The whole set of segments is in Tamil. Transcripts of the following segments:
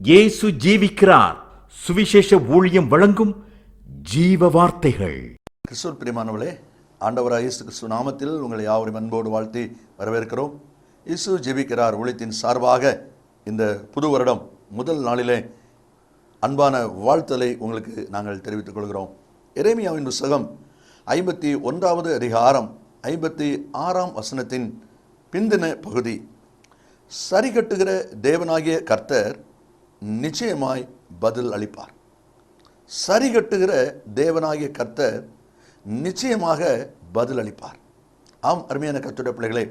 இயேசு ஜீவிக்கிறார். சுவிசேஷ ஊழியம் வழங்கும் ஜீவ வார்த்தைகள். கிறிஸ்துவுக்குள் பிரியமானவர்களே, ஆண்டவராகிய இயேசு கிறிஸ்து நாமத்தில் உங்களை யாவரையும் அன்போடு வாழ்த்தி வரவேற்கிறோம். இயேசு ஜீவிக்கிறார் ஊழியத்தின் சார்பாக இந்த புது வருடம் முதல் நாளிலே அன்பான வாழ்த்தலை உங்களுக்கு நாங்கள் தெரிவித்துக் கொள்கிறோம். எரேமியாவின் புத்தகம் 51வது அதிகாரம் 56ஆம் வசனத்தின் பிந்தின பகுதி. சரி கட்டுகிற தேவனாகிய கர்த்தர் நிச்சயமாய் பதில் அளிப்பார். சரி கட்டுகிற தேவனாகிய கர்த்தர் நிச்சயமாக பதில் அளிப்பார். ஆம், அருமையான கர்த்தருடைய பிள்ளைகளே,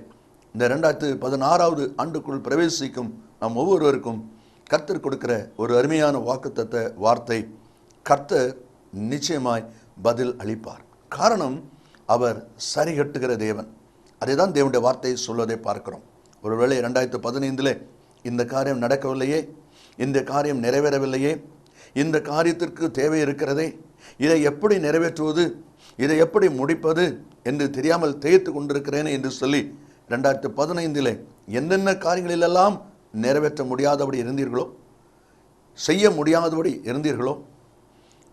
இந்த 2016வது ஆண்டுக்குள் பிரவேசிக்கும் நம் ஒவ்வொருவருக்கும் கர்த்தர் கொடுக்கிற ஒரு அருமையான வாக்குத்தத்த வார்த்தை, கர்த்தர் நிச்சயமாய் பதில் அளிப்பார். காரணம், அவர் சரி கட்டுகிற தேவன். அதை தான் தேவனுடைய வார்த்தையை சொல்வதை பார்க்கிறோம். ஒருவேளை 2015 இந்த காரியம் நடக்கவில்லையே, இந்த காரியம் நிறைவேறவில்லையே, இந்த காரியத்திற்கு தேவை இருக்கிறதே, இதை எப்படி நிறைவேற்றுவது, இதை எப்படி முடிப்பது என்று தெரியாமல் திகைத்து கொண்டிருக்கிறேன் என்று சொல்லி 2015 என்னென்ன காரியங்களிலெல்லாம் நிறைவேற்ற முடியாதபடி இருந்தீர்களோ, செய்ய முடியாதபடி இருந்தீர்களோ,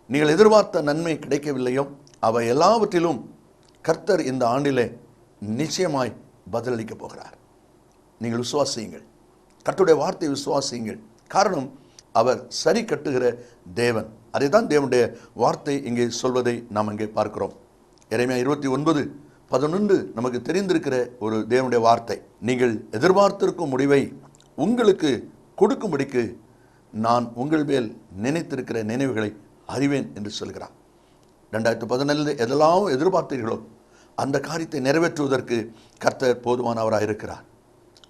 நீங்கள் எதிர்பார்த்த நன்மை கிடைக்கவில்லையோ, அவை எல்லாவற்றிலும் கர்த்தர் இந்த ஆண்டிலே நிச்சயமாய் பதிலளிக்கப் போகிறார். நீங்கள் விசுவாசியுங்கள், கர்த்தருடைய வார்த்தையை விசுவாசியுங்கள். காரணம், அவர் சரி கட்டுகிற தேவன். அதை தான் தேவனுடைய வார்த்தை இங்கே சொல்வதை நாம் இங்கே பார்க்கிறோம். எரேமியா 29:11 நமக்கு தெரிந்திருக்கிற ஒரு தேவனுடைய வார்த்தை. நீங்கள் எதிர்பார்த்திருக்கும் முடிவை உங்களுக்கு கொடுக்கும்படிக்கு நான் உங்கள் மேல் நினைத்திருக்கிற நினைவுகளை அறிவேன் என்று சொல்கிறார். 2017 எதெல்லாம் எதிர்பார்த்தீர்களோ அந்த காரியத்தை நிறைவேற்றுவதற்கு கர்த்தர் போதுமானவராக இருக்கிறார்.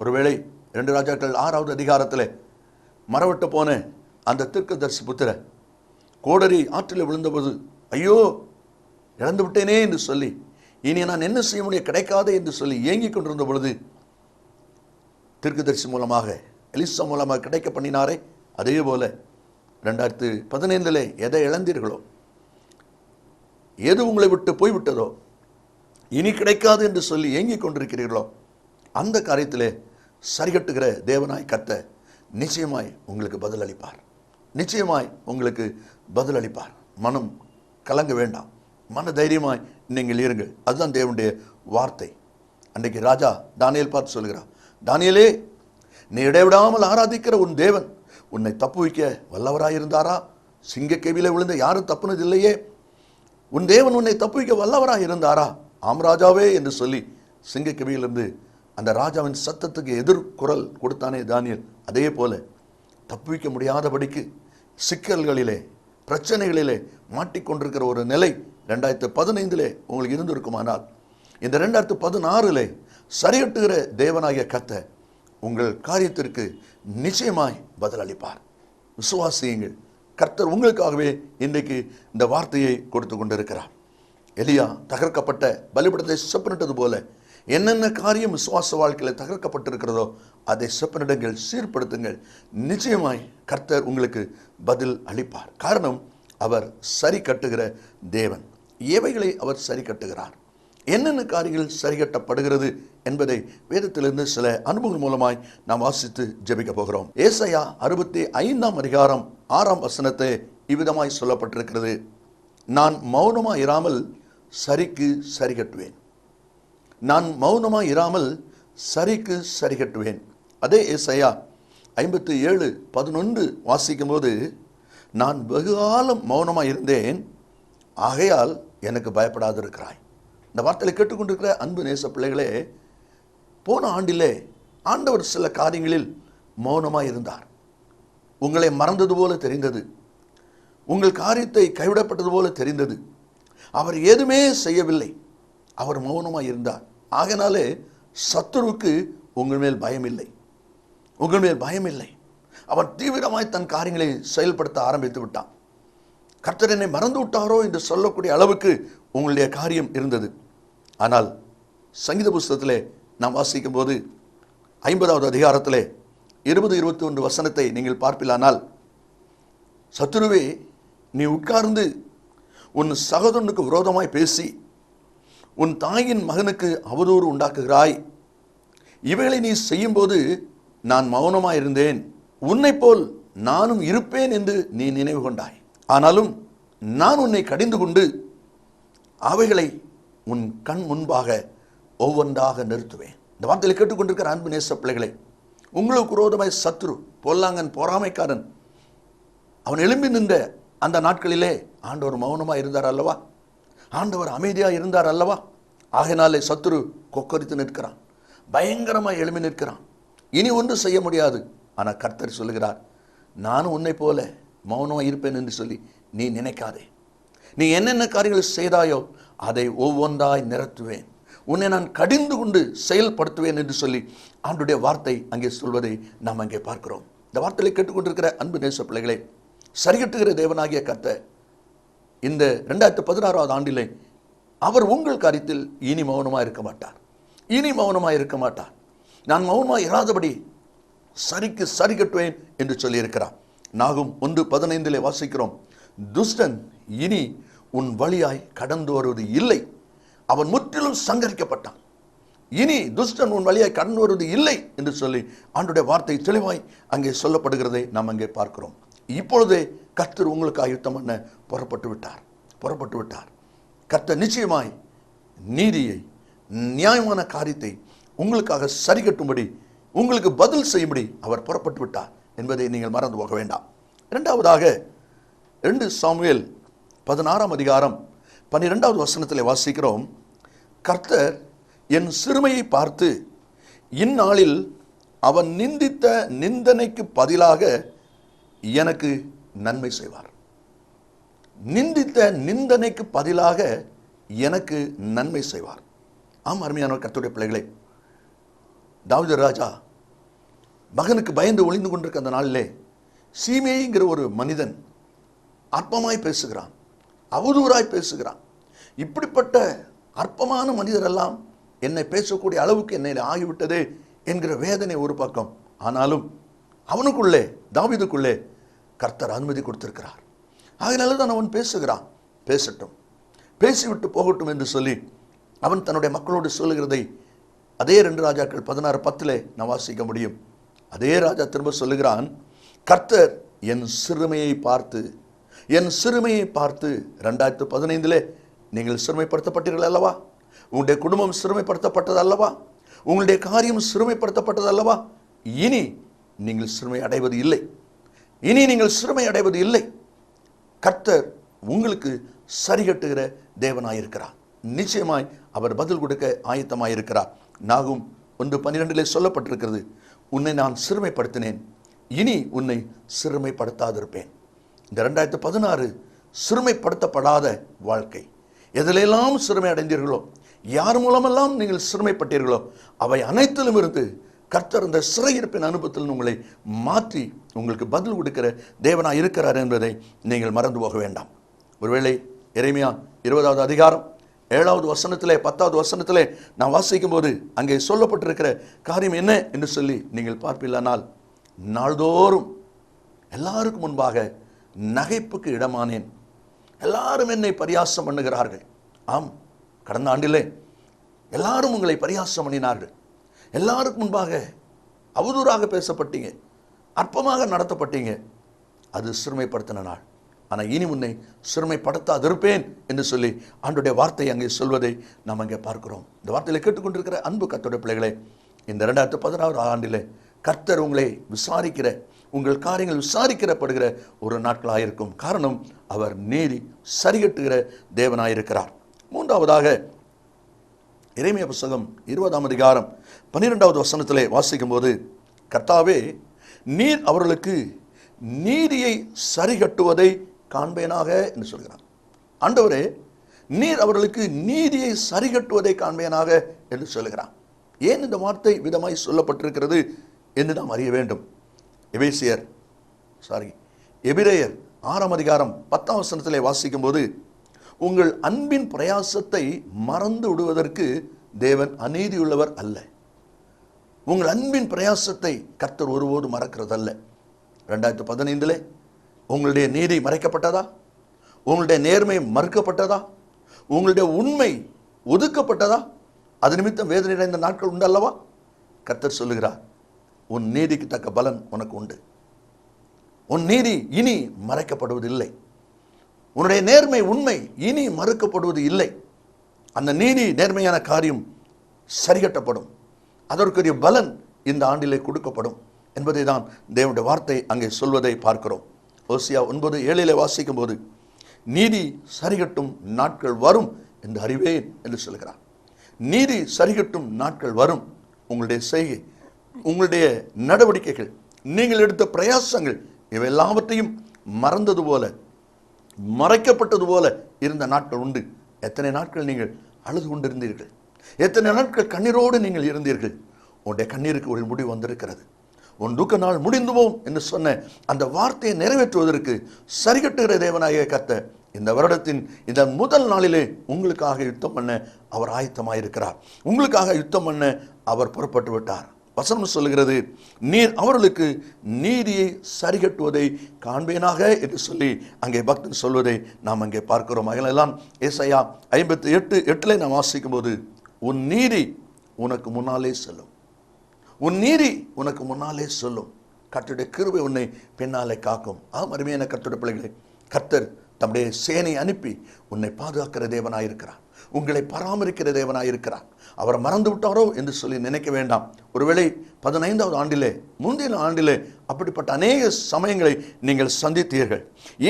ஒருவேளை 2 ராஜாக்கள் 6வது அதிகாரத்தில் மறவட்ட போன அந்த தீர்க்கதரிசி புத்திர கோடரி ஆற்றில் விழுந்தபோது, ஐயோ இழந்து விட்டேனே என்று சொல்லி, இனி நான் என்ன செய்ய முடிய, கிடைக்காதே என்று சொல்லி ஏங்கிக் கொண்டிருந்த பொழுது தீர்க்கதரிசி மூலமாக, எலிசா மூலமாக கிடைக்க பண்ணினாரே, அதே போல 2015 எதை இழந்தீர்களோ, எது உங்களை விட்டு போய்விட்டதோ, இனி கிடைக்காது என்று சொல்லி ஏங்கிக் கொண்டிருக்கிறீர்களோ, அந்த காரியத்திலே சரிகட்டுகிற தேவனாய் கர்த்தர் நிச்சயமாய் உங்களுக்கு பதில் அளிப்பார். நிச்சயமாய் உங்களுக்கு பதில் அளிப்பார். மனம் கலங்க வேண்டாம், மன தைரியமாய் நீங்கள் இருங்கள். அதுதான் தேவனுடைய வார்த்தை. அன்றைக்கு ராஜா தானியேல் பார்த்து சொல்கிறார், தானியேலே, நீ இடைவிடாமல் ஆராதிக்கிற உன் தேவன் உன்னை தப்பு வைக்க வல்லவராயிருந்தாரா? சிங்கக்கேவியில் விழுந்த யாரும் தப்புனதில்லையே, உன் தேவன் உன்னை தப்பு வைக்க வல்லவராக இருந்தாரா? ஆம் ராஜாவே என்று சொல்லி சிங்கக்கேவியிலிருந்து அந்த ராஜாவின் சத்தத்துக்கு எதிர்குரல் கொடுத்தானே தானியேல். அதே போல தப்புவிக்க முடியாதபடிக்கு சிக்கல்களிலே, பிரச்சனைகளிலே மாட்டிக்கொண்டிருக்கிற ஒரு நிலை 2015 உங்களுக்கு இருந்திருக்குமானால், இந்த 2016 சரிகட்டுகிற தேவனாகிய கர்த்தர் உங்கள் காரியத்திற்கு நிச்சயமாய் பதில் அளிப்பார். விசுவாசியுங்கள், கர்த்தர் உங்களுக்காகவே இன்றைக்கு இந்த வார்த்தையை கொடுத்து கொண்டிருக்கிறார். எலியா தகர்க்கப்பட்ட பலிபீடத்தை செப்பனிட்டது போல என்னென்ன காரியம் விசுவாச வாழ்க்கையில் தகர்க்கப்பட்டிருக்கிறதோ அதை செப்பனிடுங்கள், சீர்படுத்துங்கள். நிச்சயமாய் கர்த்தர் உங்களுக்கு பதில் அளிப்பார். காரணம், அவர் சரி கட்டுகிற தேவன். எவைகளை அவர் சரி கட்டுகிறார், என்னென்ன காரியங்கள் சரி கட்டப்படுகிறது என்பதை வேதத்திலிருந்து சில அனுபவங்கள் மூலமாய் நாம் வாசித்து ஜெபிக்க போகிறோம். ஏசாயா 65ஆம் அதிகாரம் 6ஆம் வசனத்தை இவ்விதமாய் சொல்லப்பட்டிருக்கிறது, நான் மௌனமாய் இராமல் சரிக்கு சரி கட்டுவேன். நான் மௌனமாய் இராமல் சரிக்கு சரி கட்டுவேன். அதே ஏசாயா 57:11 வாசிக்கும் போது, நான் வெகுகாலம் மௌனமாய் இருந்தேன், ஆகையால் எனக்கு பயப்படாது இருக்கிறாய். இந்த வார்த்தையை கேட்டுக்கொண்டிருக்கிற அன்பு நேச பிள்ளைகளே, போன ஆண்டிலே ஆண்டவர் சில காரியங்களில் மௌனமாய் இருந்தார். உங்களை மறந்தது போல தெரிந்தது, உங்கள் காரியத்தை கைவிடப்பட்டது போல தெரிந்தது. அவர் எதுவுமே செய்யவில்லை, அவர் மௌனமாய் இருந்தார். ஆகையினாலே சத்துருவுக்கு உங்கள் மேல் பயம் இல்லை, உங்கள் மேல் பயம் இல்லை. அவன் தீவிரமாய் தன் காரியங்களை செயல்படுத்த ஆரம்பித்து விட்டான். கர்த்தர் என்னை மறந்து விட்டாரோ என்று சொல்லக்கூடிய அளவுக்கு உங்களுடைய காரியம் இருந்தது. ஆனால் சங்கீத புஸ்தகத்திலே நாம் வாசிக்கும் போது 50வது அதிகாரத்திலே 20-21 வசனத்தை நீங்கள் பார்ப்பிலானால், சத்துருவே, நீ உட்கார்ந்து உன் சகோதரனுக்கு விரோதமாய் பேசி உன் தாயின் மகனுக்கு அவதூறு உண்டாக்குகிறாய். இவைகளை நீ செய்யும்போது நான் மௌனமாயிருந்தேன். உன்னை போல் நானும் இருப்பேன் என்று நீ நினைவு கொண்டாய். ஆனாலும் நான் உன்னை கடிந்து கொண்டு அவைகளை உன் கண் முன்பாக ஒவ்வொன்றாக நிறுத்துவேன். இந்த வார்த்தையில் கேட்டுக்கொண்டிருக்கிற அன்பு நேச பிள்ளைகளை, உங்களுக்கு விரோதமாய் சத்துரு, பொல்லாங்கன், பொறாமைக்காரன் அவன் எழும்பி நின்ற அந்த நாட்களிலே ஆண்டவர் மௌனமாக இருந்தார் அல்லவா? ஆண்டவர் அமைதியாக இருந்தார் அல்லவா? ஆகையினாலே சத்துரு கொக்கரித்து நிற்கிறான், பயங்கரமாக எழும்பி நிற்கிறான். இனி ஒன்று செய்ய முடியாது. ஆனால் கர்த்தர் சொல்லுகிறார், நானும் உன்னை போல மௌனமாக இருப்பேன் என்று சொல்லி நீ நினைக்காதே. நீ என்னென்ன காரியங்கள் செய்தாயோ அதை ஒவ்வொன்றாய் நிறுத்துவேன், உன்னை நான் கடிந்து கொண்டு செயல்படுத்துவேன் என்று சொல்லி ஆண்டுடைய வார்த்தை அங்கே சொல்வதை நாம் அங்கே பார்க்கிறோம். இந்த வார்த்தையை கேட்டுக்கொண்டிருக்கிற அன்பு நேச பிள்ளைகளை, சரிகட்டுகிற தேவனாகிய கர்த்தர் இந்த 2016 ஆண்டிலே அவர் உங்கள் காரியத்தில் இனி மௌனமாக இருக்க மாட்டார். இனி மௌனமாக இருக்க மாட்டார். நான் மௌனமாக இராதபடி சரிக்கு சரி கட்டுவேன் என்று சொல்லியிருக்கிறார். நாகும் 1:15 வாசிக்கிறோம், துஷ்டன் இனி உன் வழியாய் கடந்து வருவது இல்லை, அவன் முற்றிலும் சங்கரிக்கப்பட்டான். இனி துஷ்டன் உன் வழியாய் கடந்து வருவது இல்லை என்று சொல்லி ஆண்டுடைய வார்த்தை தெளிவாய் அங்கே சொல்லப்படுகிறதை நாம் அங்கே பார்க்கிறோம். இப்பொழுதே கர்த்தர் உங்களுக்கு ஆயுத்தம் பண்ண புறப்பட்டு விட்டார். கர்த்தர் நிச்சயமாய் நீதியை, நியாயமான காரியத்தை உங்களுக்காக சரி கட்டும்படி, உங்களுக்கு பதில் செய்யும்படி அவர் புறப்பட்டு விட்டார் என்பதை நீங்கள் மறந்து போக வேண்டாம். இரண்டாவதாக 2 சாமுவேல் 16:12 வாசிக்கிறோம், கர்த்தர் என் சிறுமையை பார்த்து இந்நாளில் அவன் நிந்தித்த நிந்தனைக்கு பதிலாக எனக்கு நன்மை செய்வார். நிந்தித்த நிந்தனைக்கு பதிலாக எனக்கு நன்மை செய்வார். ஆம் அருமையான கர்த்தருடைய பிள்ளைகளே, தாவீது ராஜா மகனுக்கு பயந்து ஒளிந்து கொண்டிருக்க அந்த நாளிலே சீமேயிங்கிற ஒரு மனிதன் அற்பமாய் பேசுகிறான், அவதூறாய் பேசுகிறான். இப்படிப்பட்ட அற்பமான மனிதரெல்லாம் என்னை பேசக்கூடிய அளவுக்கு என்னை ஆகிவிட்டது என்கிற வேதனை ஒரு பக்கம். ஆனாலும் அவனுக்குள்ளே, தாவீதுக்குள்ளே கர்த்தர் அனுமதி கொடுத்திருக்கிறார். அதனால தான் அவன் பேசுகிறான். பேசட்டும், பேசிவிட்டு போகட்டும் என்று சொல்லி அவன் தன்னுடைய மக்களோடு சொல்லுகிறதை அதே 2 ராஜாக்கள் 16:10 நான் வாசிக்க முடியும். அதே ராஜா திரும்ப சொல்லுகிறான், கர்த்தர் என் சிறுமையை பார்த்து 2015 நீங்கள் சிறுமைப்படுத்தப்பட்டீர்கள் அல்லவா? உங்களுடைய குடும்பம் சிறுமைப்படுத்தப்பட்டது அல்லவா? உங்களுடைய காரியம் சிறுமைப்படுத்தப்பட்டது அல்லவா? இனி நீங்கள் சிறுமை அடைவது இல்லை. கர்த்தர் உங்களுக்கு சரிகட்டுகிற தேவனாயிருக்கிறார். நிச்சயமாய் அவர் பதில் கொடுக்க ஆயத்தமாயிருக்கிறார். நாகும் 1:12 சொல்லப்பட்டிருக்கிறது, உன்னை நான் சிறுமைப்படுத்தினேன், இனி உன்னை சிறுமைப்படுத்தாதிருப்பேன். இந்த 2016 சிறுமைப்படுத்தப்படாத வாழ்க்கை. எதிலெல்லாம் சிறுமை அடைந்தீர்களோ, யார் மூலமெல்லாம் நீங்கள் சிறுமைப்பட்டீர்களோ, அவை அனைத்திலும் இருந்து கர்த்தர் இந்த சிறையிருப்பின் அனுபவத்தில் உங்களை மாற்றி உங்களுக்கு பதில் கொடுக்கிற தேவனாய் இருக்கிறார் என்பதை நீங்கள் மறந்து போக வேண்டாம். ஒருவேளை எரேமியா 20வது அதிகாரம் 7வது வசனத்திலே 10வது வசனத்திலே நான் வாசிக்கும் போது அங்கே சொல்லப்பட்டிருக்கிற காரியம் என்ன என்று சொல்லி நீங்கள் பார்ப்பீர்களானால், நாள்தோறும் எல்லாருக்கும் முன்பாக நகைப்புக்கு இடமானேன், எல்லாரும் என்னை பரியாசம் பண்ணுகிறார்கள். ஆம், கடந்த ஆண்டிலே எல்லாரும் உங்களை பரியாசம் பண்ணினார்கள். எல்லாருக்கும் முன்பாக அவதூறாக பேசப்பட்டீங்க, அற்பமாக நடத்தப்பட்டீங்க. அது சிறுமைப்படுத்தின நாள். ஆனால் இனி உன்னை சிறுமைப்படுத்தாதிருப்பேன் என்று சொல்லி ஆண்டுடைய வார்த்தை அங்கே சொல்வதை நாம் அங்கே பார்க்கிறோம். இந்த வார்த்தையில் கேட்டுக்கொண்டிருக்கிற அன்பு கர்த்தருடைய பிள்ளைகளே, இந்த 2016 ஆண்டிலே கர்த்தர் உங்களை விசாரிக்கிற, உங்கள் காரியங்கள் விசாரிக்கப்படுகிற ஒரு நாட்களாயிருக்கும். காரணம், அவர் நீதி சரிகட்டுகிற தேவனாயிருக்கிறார். மூன்றாவதாக எரேமியா புத்தகம் 20ஆம் அதிகாரம் 12வது வசனத்திலே வாசிக்கும் போது, கர்த்தாவே நீர் அவர்களுக்கு நீதியை சரிகட்டுவதை காண்பேனாக என்று சொல்கிறார். ஆண்டவரே, நீர் அவர்களுக்கு நீதியை சரிகட்டுவதை காண்பேனாக என்று சொல்கிறார். ஏன் இந்த வார்த்தை விதமாய் சொல்லப்பட்டிருக்கிறது என்று நாம் அறிய வேண்டும். எபிரேயர் 6ஆம் அதிகாரம் 10ஆம் வசனத்திலே வாசிக்கும் போது, உங்கள் அன்பின் பிரயாசத்தை மறந்து விடுவதற்கு தேவன் அநீதியுள்ளவர் அல்ல. உங்கள் அன்பின் பிரயாசத்தை கர்த்தர் ஒருபோது மறக்கிறதல்ல. 2015 உங்களுடைய நீதி மறைக்கப்பட்டதா? உங்களுடைய நேர்மை மறுக்கப்பட்டதா? உங்களுடைய உண்மை ஒதுக்கப்பட்டதா? அது நிமித்தம் வேதனை அடைந்த நாட்கள் உண்டு அல்லவா? கர்த்தர் சொல்லுகிறார், உன் நீதிக்கு தக்க பலன் உனக்கு உண்டு. உன் நீதி இனி மறைக்கப்படுவதில்லை. உன்னுடைய நேர்மை உண்மை இனி மறுக்கப்படுவது இல்லை. அந்த நீதி நேர்மையான காரியம் சரிகட்டப்படும். அதற்குரிய பலன் இந்த ஆண்டிலே கொடுக்கப்படும் என்பதை தான் தேவனுடைய வார்த்தை அங்கே சொல்வதை பார்க்கிறோம். ஓசியா 9:7 வாசிக்கும் போது, நீதி சரிகட்டும் நாட்கள் வரும் என்று அறிவேன் என்று சொல்கிறார். நீதி சரிகட்டும் நாட்கள் வரும். உங்களுடைய செய்கை, உங்களுடைய நடவடிக்கைகள், நீங்கள் எடுத்த பிரயாசங்கள் இவை எல்லாவற்றையும் மறந்தது போல, மறைக்கப்பட்டது போல இருந்த நாட்கள் உண்டு. எத்தனை நாட்கள் நீங்கள் அழுது கொண்டிருந்தீர்கள், எத்தனை நாட்கள் கண்ணீரோடு நீங்கள் இருந்தீர்கள். உன்னுடைய கண்ணீருக்கு ஒரு முடிவு வந்திருக்கிறது. உன் துக்க நாள் முடிந்துவோம் என்று சொன்ன அந்த வார்த்தையை நிறைவேற்றுவதற்கு சரிகட்டுகிற தேவனாகிய கர்த்தர் இந்த வருடத்தின் இந்த முதல் நாளிலே உங்களுக்காக யுத்தம் பண்ண அவர் ஆயத்தமாயிருக்கிறார். உங்களுக்காக யுத்தம் பண்ண அவர் புறப்பட்டு விட்டார். வசனம் சொல்லுகிறது, நீர் அவர்களுக்கு நீதியை சரிகட்டுவதை காண்பேனாக என்று சொல்லி அங்கே பக்தன் சொல்வதை நாம் அங்கே பார்க்கிறோம். அதெல்லாம் ஏசாயா 58:8 நாம் வாசிக்கும் போது, உன் நீதி உனக்கு முன்னாலே செல்லும், உன் நீதி உனக்கு முன்னாலே சொல்லும், கர்த்தருடைய கிருபை உன்னை பின்னாலே காக்கும். அருமையான கர்த்தருடைய பிள்ளைகளே, கர்த்தர் தம்முடைய சேனை அனுப்பி உன்னை பாதுகாக்கிற தேவனாயிருக்கிறார், உங்களை பராமரிக்கிற தேவனாயிருக்கிறார். அவர் மறந்து விட்டாரோ என்று சொல்லி நினைக்க வேண்டாம். ஒருவேளை 15வது ஆண்டிலே, முந்தின ஆண்டிலே அப்படிப்பட்ட அநேக சமயங்களை நீங்கள் சந்தித்தீர்கள்.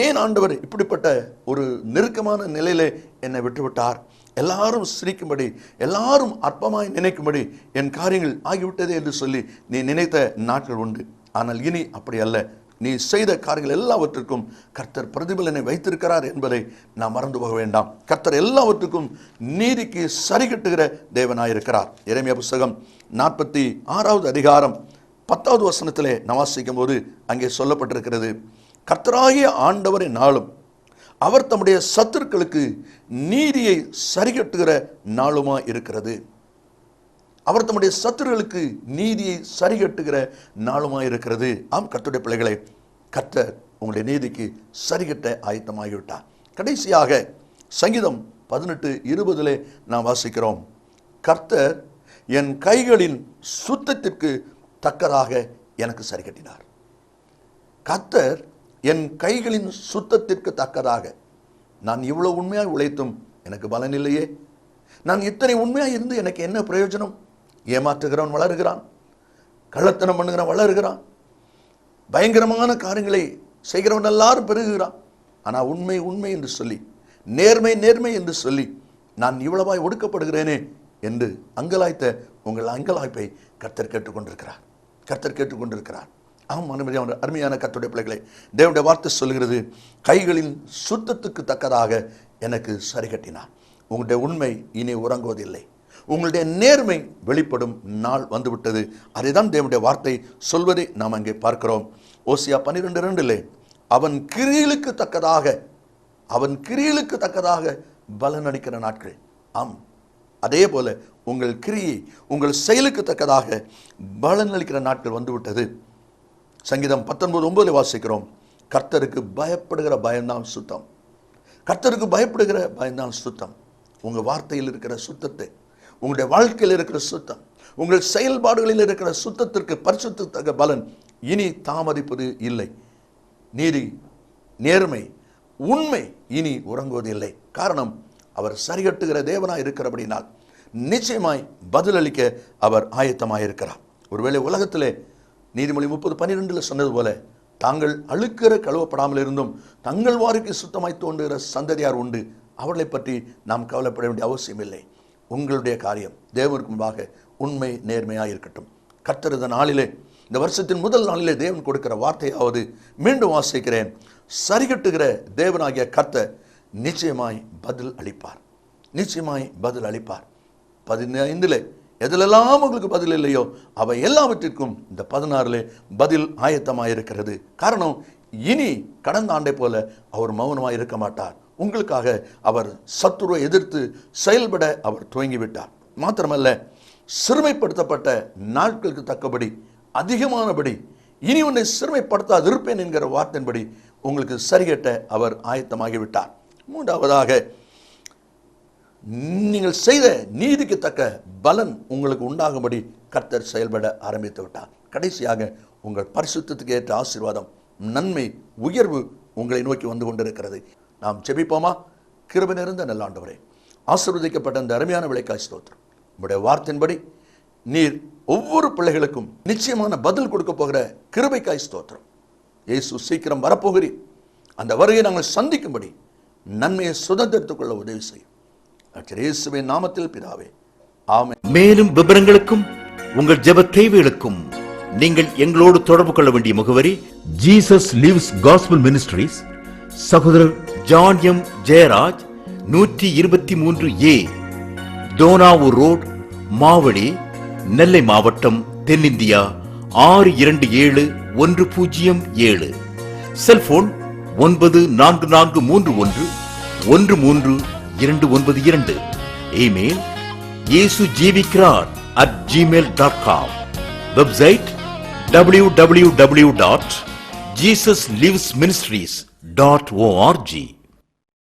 ஏன் ஆண்டவர் இப்படிப்பட்ட ஒரு நெருக்கமான நிலையிலே என்னை விட்டுவிட்டார், எல்லாரும் சிரிக்கும்படி, எல்லாரும் அற்பமாய் நினைக்கும்படி என் காரியங்கள் ஆகிவிட்டதே என்று சொல்லி நீ நினைத்த நாட்கள் உண்டு. ஆனால் இனி அப்படி அல்ல. நீ செய்த காரியங்கள் எல்லாவற்றுக்கும் கர்த்தர் பிரதிபலனை வைத்திருக்கிறார் என்பதை நாம் மறந்து போக வேண்டாம். கர்த்தர் எல்லாவற்றுக்கும் நீதிக்கு சரிகட்டுகிற தேவனாயிருக்கிறார். எரேமியா புத்தகம் 46வது அதிகாரம் 10வது வசனத்திலே வாசிக்கும் போது அங்கே சொல்லப்பட்டிருக்கிறது, கர்த்தராகிய ஆண்டவரின் நாளும் அவர் தம்முடைய சத்துருக்களுக்கு நீதியை சரிகட்டுகிற நாளுமா இருக்கிறது. அவர் தம்முடைய சத்துருக்களுக்கு நீதியை சரிகட்டுகிற நாளுமாய் இருக்கிறது. ஆம் கர்த்தருடைய பிள்ளைகளை, கர்த்தர் உங்களுடைய நீதிக்கு சரிகட்ட ஆயத்தமாகிவிட்டார். கடைசியாக சங்கீதம் 18:20 நாம் வாசிக்கிறோம், கர்த்தர் என் கைகளின் சுத்தத்திற்கு தக்கதாக எனக்கு சரிகட்டினார். கர்த்தர் என் கைகளின் சுத்தத்திற்கு தக்கதாக. நான் இவ்வளவு உண்மையாய் உழைத்தும் எனக்கு பலன் இல்லையே, நான் இத்தனை உண்மையாக இருந்து எனக்கு என்ன பிரயோஜனம்? ஏமாற்றுகிறவன் வளருகிறான், கள்ளத்தனம் பண்ணுகிறவன் வளருகிறான், பயங்கரமான காரியங்களை செய்கிறவன் எல்லாரும் பெருகுகிறான். ஆனால் உண்மை உண்மை என்று சொல்லி, நேர்மை நேர்மை என்று சொல்லி நான் இவ்வளவாய் ஒடுக்கப்படுகிறேனே என்று அங்கலாய்த்த உங்கள் அங்கலாய்ப்பை கர்த்தர் கேட்டுக்கொண்டிருக்கிறார். கர்த்தர் கேட்டுக்கொண்டிருக்கிறார். ஆம் அருமையான கர்த்தருடைய பிள்ளைகளை, தேவனுடைய வார்த்தை சொல்கிறது, கைகளின் சுத்தத்துக்கு தக்கதாக எனக்கு சரிகட்டினார். உங்களுடைய உண்மை இனி உறங்குவதில்லை, உங்களுடைய நேர்மை வெளிப்படும் நாள் வந்துவிட்டது. அதைதான் தேவனுடைய வார்த்தை சொல்வதை நாம் அங்கே பார்க்கிறோம். ஓசியா 12:2 அவன் கிரியைகளுக்கு தக்கதாக, அவன் கிரியைகளுக்கு தக்கதாக பலன் அளிக்கிற நாட்கள். ஆம், அதே போல உங்கள் கிரியை, உங்கள் செயலுக்கு தக்கதாக பலன் அளிக்கிற நாட்கள் வந்துவிட்டது. சங்கீதம் 19:9 வாசிக்கிறோம், கர்த்தருக்கு பயப்படுகிற பயம்தான் சுத்தம். கர்த்தருக்கு பயப்படுகிற பயம்தான் சுத்தம். உங்கள் வார்த்தையில் இருக்கிற சுத்தத்தை, உங்களுடைய வாழ்க்கையில் இருக்கிற சுத்தம், உங்கள் செயல்பாடுகளில் இருக்கிற சுத்தத்திற்கு பரிசுத்தத்தக்க பலன் இனி தாமதிப்பது இல்லை. நீதி, நேர்மை, உண்மை இனி உறங்குவதில்லை. காரணம், அவர் சரிகட்டுகிற தேவனாய் இருக்கிறபடினால் நிச்சயமாய் பதிலளிக்க அவர் ஆயத்தமாயிருக்கிறார். ஒருவேளை உலகத்திலே நீதிமொழி 30:12 சொன்னது போல, தாங்கள் அழுக்கிற கழுவப்படாமல் இருந்தும் தங்கள் வாருக்கு சுத்தமாய் தோன்றுகிற சந்ததியார் உண்டு, அவர்களை பற்றி நாம் கவலைப்பட வேண்டிய அவசியம் இல்லை. உங்களுடைய காரியம் தேவனுக்கு முன்பாக உண்மை நேர்மையாக இருக்கட்டும். கர்த்தர் இந்த நாளிலே, இந்த வருஷத்தின் முதல் நாளிலே தேவன் கொடுக்கிற வார்த்தையாவது மீண்டும் வாசிக்கிறேன், சரிகட்டுகிற தேவனாகிய கர்த்தர் நிச்சயமாய் பதில் அளிப்பார், நிச்சயமாய் பதில் அளிப்பார். 15 எதிலெல்லாம் உங்களுக்கு பதில் இல்லையோ அவை எல்லாவற்றிற்கும் இந்த 16 பதில் ஆயத்தமாயிருக்கிறது. காரணம், இனி கடந்த ஆண்டை போல அவர் மௌனமாக இருக்க மாட்டார். உங்களுக்காக அவர் சத்துருவை எதிர்த்து செயல்பட அவர் துவங்கிவிட்டார். மாத்திரமல்ல, சிறுமைப்படுத்தப்பட்ட நாட்களுக்கு தக்கபடி அதிகமானபடி இனி உன்னை சிறுமைப்படுத்தாது இருப்பேன் என்கிற வார்த்தையின்படி உங்களுக்கு சரிகட்ட அவர் ஆயத்தமாகிவிட்டார். மூன்றாவதாக, நீங்கள் செய்த நீதிக்கு தக்க பலன் உங்களுக்கு உண்டாகும்படி கர்த்தர் செயல்பட ஆரம்பித்து விட்டார். கடைசியாக, உங்கள் பரிசுத்தத்துக்கு ஏற்ற ஆசீர்வாதம் நன்மை, உயர்வு உங்களை நோக்கி வந்து கொண்டிருக்கிறது. நாம் ஜெபிப்போமா? கிருபை நிறைந்த நல்ல ஆண்டவரே, ஆசீர்வதிக்கப்பட்ட அந்த அருமையான விளைக்காய் ஸ்தோத்திரம். உங்களுடைய வார்த்தையின்படி நீர் ஒவ்வொரு பிள்ளைகளுக்கும் நிச்சயமான பதில் கொடுக்க போகிற கிருபைக்காய் ஸ்தோத்திரம். இயேசு சீக்கிரம் வரப்போகிறீர். அந்த வருகையை நாங்கள் சந்திக்கும்படி நன்மையை சுதந்திரத்துக் கொள்ள உதவி செய்யும். இயேசுவின் நாமத்தில் பிதாவே, ஆமென். மேலும் விவரங்களுக்கும் உங்கள் ஜெப தேவைகளுக்கும் நீங்கள் எங்களோடு தொடர்பு கொள்ள வேண்டிய முகவரி: ஜீசஸ் லிவ்ஸ் காஸ்பல் மினிஸ்ட்ரீஸ், சகோதரர் John M Jeyaraj, 123A Dohnavur road, Mavadi, Nellai மாவட்டம், தென்னிந்தியா 627107. Cellphone 9443113292. Email yesujivikarar@gmail.com. Website www.jesuslivesministries.org.